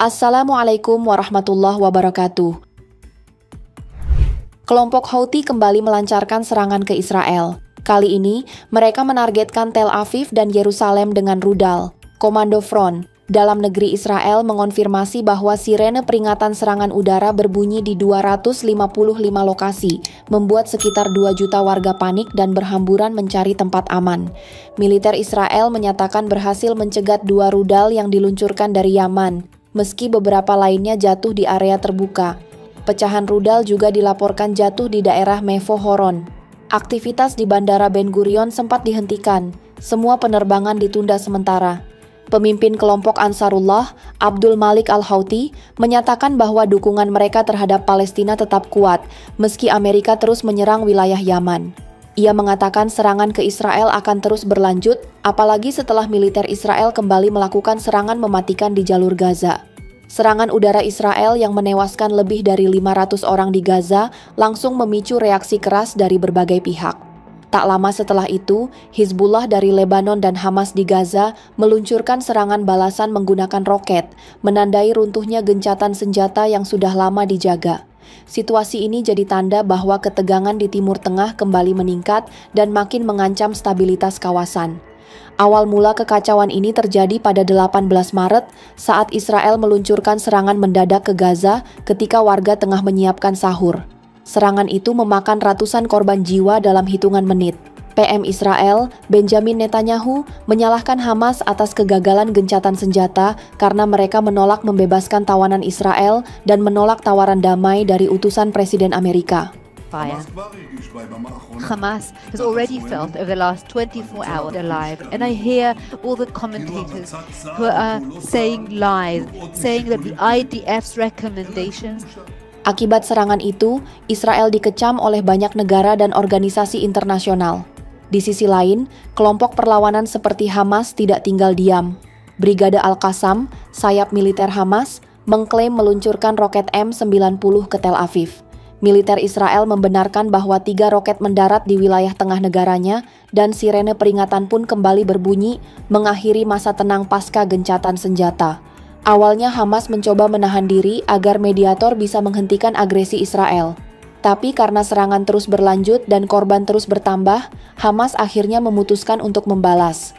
Assalamualaikum warahmatullahi wabarakatuh. Kelompok Houthi kembali melancarkan serangan ke Israel. Kali ini, mereka menargetkan Tel Aviv dan Yerusalem dengan rudal. Komando Front dalam negeri Israel mengonfirmasi bahwa sirene peringatan serangan udara berbunyi di 255 lokasi, membuat sekitar 2 juta warga panik dan berhamburan mencari tempat aman. Militer Israel menyatakan berhasil mencegat 2 rudal yang diluncurkan dari Yaman, meski beberapa lainnya jatuh di area terbuka. Pecahan rudal juga dilaporkan jatuh di daerah Mevo Horon. Aktivitas di Bandara Ben Gurion sempat dihentikan. Semua penerbangan ditunda sementara. Pemimpin kelompok Ansarullah, Abdul Malik Al-Houthi, menyatakan bahwa dukungan mereka terhadap Palestina tetap kuat, meski Amerika terus menyerang wilayah Yaman. Ia mengatakan serangan ke Israel akan terus berlanjut, apalagi setelah militer Israel kembali melakukan serangan mematikan di jalur Gaza. Serangan udara Israel yang menewaskan lebih dari 500 orang di Gaza langsung memicu reaksi keras dari berbagai pihak. Tak lama setelah itu, Hizbullah dari Lebanon dan Hamas di Gaza meluncurkan serangan balasan menggunakan roket, menandai runtuhnya gencatan senjata yang sudah lama dijaga. Situasi ini jadi tanda bahwa ketegangan di Timur Tengah kembali meningkat dan makin mengancam stabilitas kawasan. Awal mula kekacauan ini terjadi pada 18 Maret saat Israel meluncurkan serangan mendadak ke Gaza ketika warga tengah menyiapkan sahur. Serangan itu memakan ratusan korban jiwa dalam hitungan menit. PM Israel, Benjamin Netanyahu, menyalahkan Hamas atas kegagalan gencatan senjata karena mereka menolak membebaskan tawanan Israel dan menolak tawaran damai dari utusan Presiden Amerika. Hamas has already felt over the last 24 hours alive, and I hear all the commentators who are saying lies, saying that the IDF's recommendations. Akibat serangan itu, Israel dikecam oleh banyak negara dan organisasi internasional. Di sisi lain, kelompok perlawanan seperti Hamas tidak tinggal diam. Brigade Al-Qassam, sayap militer Hamas, mengklaim meluncurkan roket M90 ke Tel Aviv. Militer Israel membenarkan bahwa 3 roket mendarat di wilayah tengah negaranya dan sirene peringatan pun kembali berbunyi, mengakhiri masa tenang pasca gencatan senjata. Awalnya Hamas mencoba menahan diri agar mediator bisa menghentikan agresi Israel. Tapi karena serangan terus berlanjut dan korban terus bertambah, Hamas akhirnya memutuskan untuk membalas.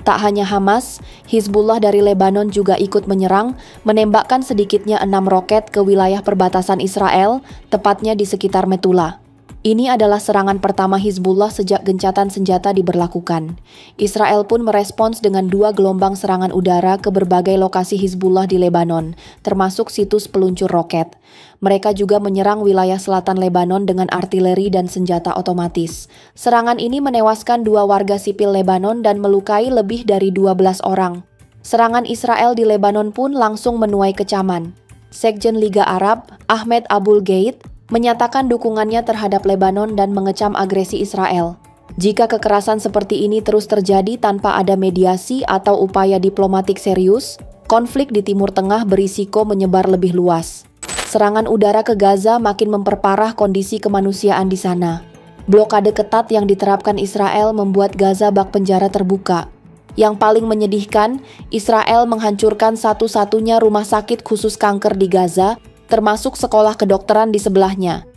Tak hanya Hamas, Hizbullah dari Lebanon juga ikut menyerang, menembakkan sedikitnya 6 roket ke wilayah perbatasan Israel, tepatnya di sekitar Metula. Ini adalah serangan pertama Hizbullah sejak gencatan senjata diberlakukan. Israel pun merespons dengan 2 gelombang serangan udara ke berbagai lokasi Hizbullah di Lebanon, termasuk situs peluncur roket. Mereka juga menyerang wilayah selatan Lebanon dengan artileri dan senjata otomatis. Serangan ini menewaskan 2 warga sipil Lebanon dan melukai lebih dari 12 orang. Serangan Israel di Lebanon pun langsung menuai kecaman. Sekjen Liga Arab, Ahmed Abul Gheit, menyatakan dukungannya terhadap Lebanon dan mengecam agresi Israel. Jika kekerasan seperti ini terus terjadi tanpa ada mediasi atau upaya diplomatik serius, konflik di Timur Tengah berisiko menyebar lebih luas. Serangan udara ke Gaza makin memperparah kondisi kemanusiaan di sana. Blokade ketat yang diterapkan Israel membuat Gaza bak penjara terbuka. Yang paling menyedihkan, Israel menghancurkan satu-satunya rumah sakit khusus kanker di Gaza, termasuk sekolah kedokteran di sebelahnya.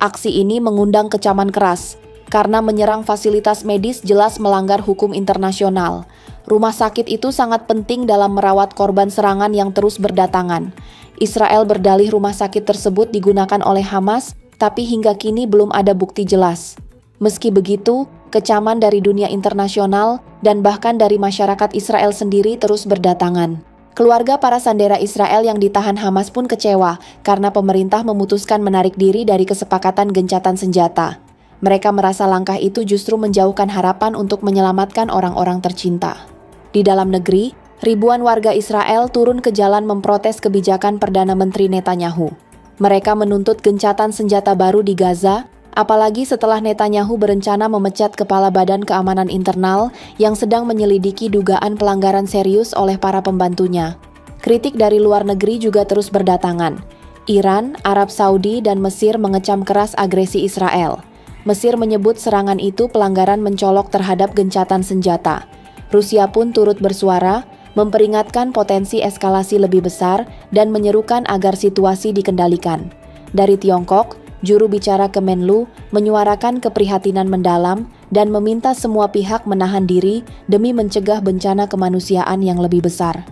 Aksi ini mengundang kecaman keras, karena menyerang fasilitas medis jelas melanggar hukum internasional. Rumah sakit itu sangat penting dalam merawat korban serangan yang terus berdatangan. Israel berdalih rumah sakit tersebut digunakan oleh Hamas, tapi hingga kini belum ada bukti jelas. Meski begitu, kecaman dari dunia internasional dan bahkan dari masyarakat Israel sendiri terus berdatangan. Keluarga para sandera Israel yang ditahan Hamas pun kecewa karena pemerintah memutuskan menarik diri dari kesepakatan gencatan senjata. Mereka merasa langkah itu justru menjauhkan harapan untuk menyelamatkan orang-orang tercinta. Di dalam negeri, ribuan warga Israel turun ke jalan memprotes kebijakan Perdana Menteri Netanyahu. Mereka menuntut gencatan senjata baru di Gaza, apalagi setelah Netanyahu berencana memecat Kepala Badan Keamanan Internal yang sedang menyelidiki dugaan pelanggaran serius oleh para pembantunya. Kritik dari luar negeri juga terus berdatangan. Iran, Arab Saudi, dan Mesir mengecam keras agresi Israel. Mesir menyebut serangan itu pelanggaran mencolok terhadap gencatan senjata. Rusia pun turut bersuara, memperingatkan potensi eskalasi lebih besar dan menyerukan agar situasi dikendalikan. Dari Tiongkok, juru bicara Kemenlu menyuarakan keprihatinan mendalam dan meminta semua pihak menahan diri demi mencegah bencana kemanusiaan yang lebih besar.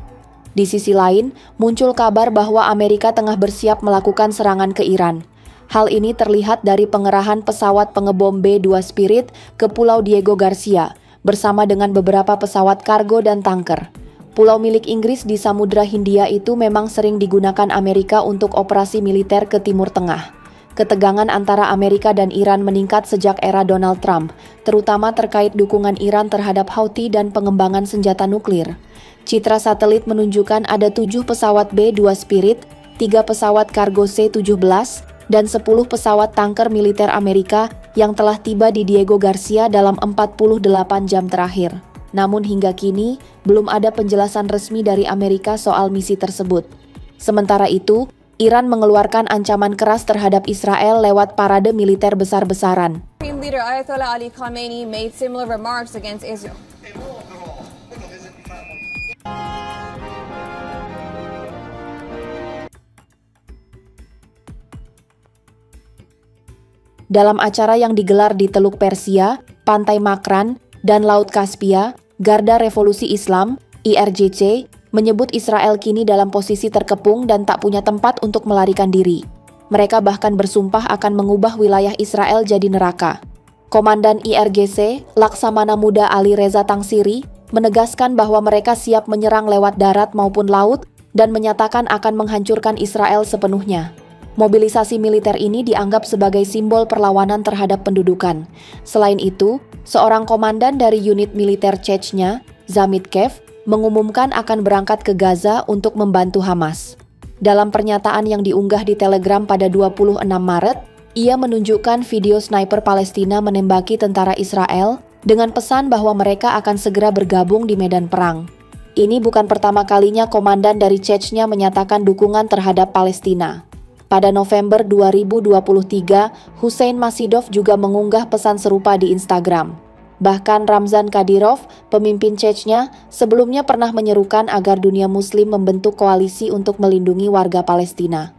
Di sisi lain, muncul kabar bahwa Amerika tengah bersiap melakukan serangan ke Iran. Hal ini terlihat dari pengerahan pesawat pengebom B-2 Spirit ke Pulau Diego Garcia bersama dengan beberapa pesawat kargo dan tanker. Pulau milik Inggris di Samudra Hindia itu memang sering digunakan Amerika untuk operasi militer ke Timur Tengah. Ketegangan antara Amerika dan Iran meningkat sejak era Donald Trump, terutama terkait dukungan Iran terhadap Houthi dan pengembangan senjata nuklir. Citra satelit menunjukkan ada 7 pesawat B-2 Spirit, 3 pesawat kargo C-17, dan 10 pesawat tanker militer Amerika yang telah tiba di Diego Garcia dalam 48 jam terakhir. Namun hingga kini, belum ada penjelasan resmi dari Amerika soal misi tersebut. Sementara itu, Iran mengeluarkan ancaman keras terhadap Israel lewat parade militer besar-besaran. Leader Ayatollah Ali Khamenei made similar remarks against Israel. Dalam acara yang digelar di Teluk Persia, Pantai Makran, dan Laut Kaspia, Garda Revolusi Islam, IRGC, menyebut Israel kini dalam posisi terkepung dan tak punya tempat untuk melarikan diri. Mereka bahkan bersumpah akan mengubah wilayah Israel jadi neraka. Komandan IRGC, Laksamana Muda Ali Reza Tangsiri, menegaskan bahwa mereka siap menyerang lewat darat maupun laut dan menyatakan akan menghancurkan Israel sepenuhnya. Mobilisasi militer ini dianggap sebagai simbol perlawanan terhadap pendudukan. Selain itu, seorang komandan dari unit militer Chechnya, Zamit Kev, mengumumkan akan berangkat ke Gaza untuk membantu Hamas. Dalam pernyataan yang diunggah di Telegram pada 26 Maret, ia menunjukkan video sniper Palestina menembaki tentara Israel dengan pesan bahwa mereka akan segera bergabung di medan perang. Ini bukan pertama kalinya komandan dari Chechnya menyatakan dukungan terhadap Palestina. Pada November 2023, Hussein Masidov juga mengunggah pesan serupa di Instagram. Bahkan Ramzan Kadyrov, pemimpin Chechnya, sebelumnya pernah menyerukan agar dunia Muslim membentuk koalisi untuk melindungi warga Palestina.